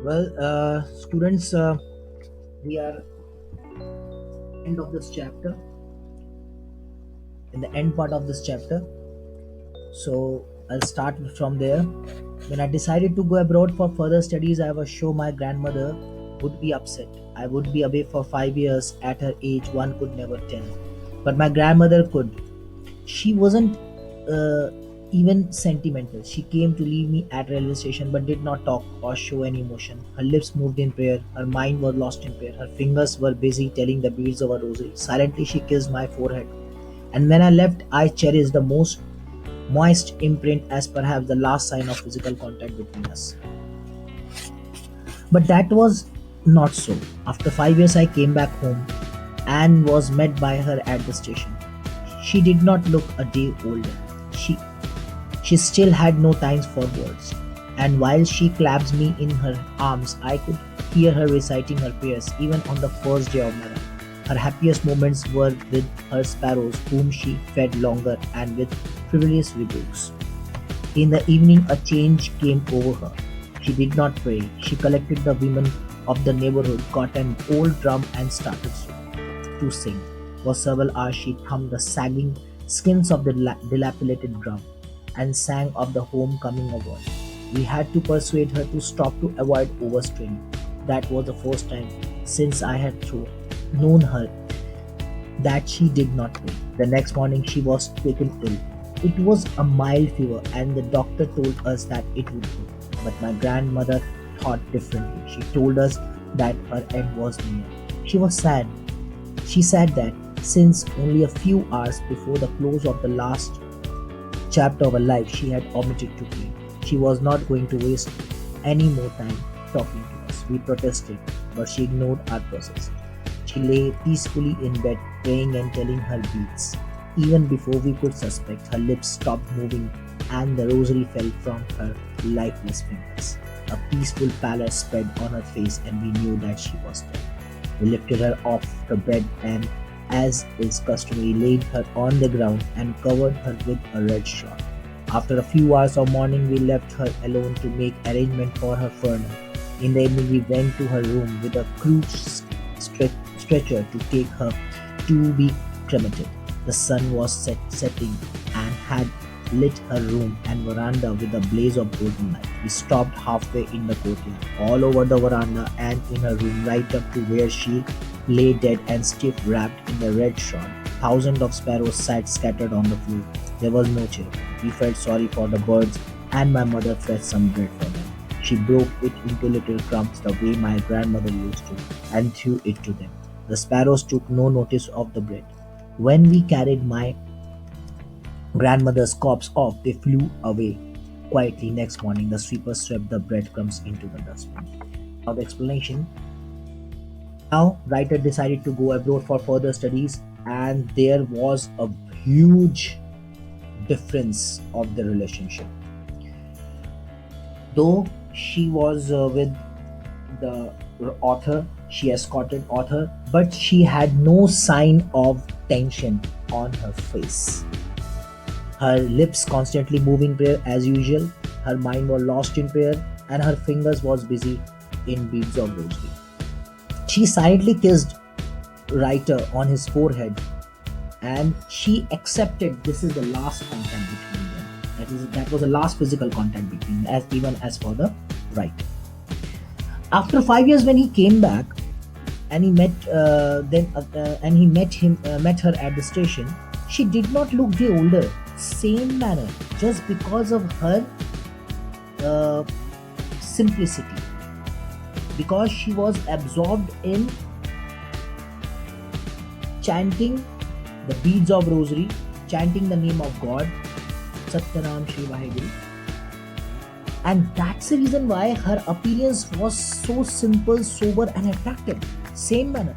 Students, we are end of this chapter, in the end part of this chapter. So I'll start from there. When I decided to go abroad for further studies, I was sure my grandmother would be upset. I would be away for 5 years. At her age, one could never tell. But my grandmother could. She wasn't uh, even sentimental. She came to leave me at railway station but did not talk or show any emotion. Her lips moved in prayer. Her mind was lost in prayer. Her fingers were busy telling the beads of a rosary. Silently she kissed my forehead. And when I left, I cherished the most moist imprint as perhaps the last sign of physical contact between us. But that was not so. After 5 years, I came back home and was met by her at the station. She did not look a day older. She She still had no time for words, and while she clasped me in her arms, I could hear her reciting her prayers even on the first day of my life. Her happiest moments were with her sparrows, whom she fed longer, and with frivolous rebukes. In the evening, a change came over her. She did not pray. She collected the women of the neighborhood, got an old drum, and started to sing. For several hours, she thumbed the sagging skins of the dilapidated drum and sang of the homecoming of all. We had to persuade her to stop to avoid overstraining. That was the first time since I had known her that she did not pray. The next morning, she was taken ill. It was a mild fever, and the doctor told us that it would go. But my grandmother thought differently. She told us that her end was near. She was sad. She said that since only a few hours before the close of the last chapter of her life, she had omitted to pray. She was not going to waste any more time talking to us. We protested, but she ignored our process. She lay peacefully in bed, praying and telling her beads. Even before we could suspect, her lips stopped moving and the rosary fell from her lifeless fingers. A peaceful pallor spread on her face, and we knew that she was dead. We lifted her off the bed and, as is customary, laid her on the ground and covered her with a red shawl. After a few hours of mourning, we left her alone to make arrangement for her funeral. In the evening, we went to her room with a crude stretcher to take her to be cremated. The sun was setting and had lit her room and veranda with a blaze of golden light. We stopped halfway in the courtyard, all over the veranda and in her room, right up to where she lay dead and stiff wrapped in the red shawl. Thousands of sparrows sat scattered on the floor. There was no chair. We felt sorry for the birds, and my mother fetched some bread for them. She broke it into little crumbs the way my grandmother used to, and threw it to them. The sparrows took no notice of the bread. When we carried my grandmother's corpse off, they flew away quietly. Next morning, the sweeper swept the breadcrumbs into the dustbin. Now, the explanation. Now, writer decided to go abroad for further studies, and there was a huge difference of the relationship. Though she was with the author, she escorted author, but she had no sign of tension on her face. Her lips constantly moving prayer as usual, her mind was lost in prayer, and her fingers was busy in beads of rosary. She silently kissed writer on his forehead, and she accepted this is the last contact between them. That was the last physical contact between them, as even as for the writer. After 5 years, when he came back and he met her at the station, she did not look the older. Same manner, just because of her uh, simplicity, because she was absorbed in chanting the beads of rosary, chanting the name of God, Satyanam Shri Vaheguru. And that's the reason why her appearance was so simple, sober, and attractive. Same manner.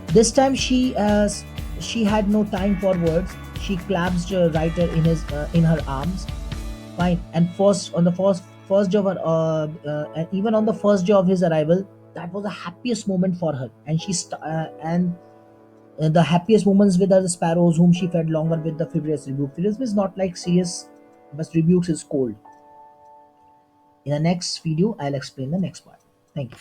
This time she had no time for words. She clasped writer in her arms. Fine. And first day of her, and even on the first day of his arrival, that was the happiest moment for her. And and the happiest moments with the sparrows, whom she fed longer with the fibrous rebuke. Fibrous is not like serious, but rebukes is cold. In the next video, I'll explain the next part. Thank you.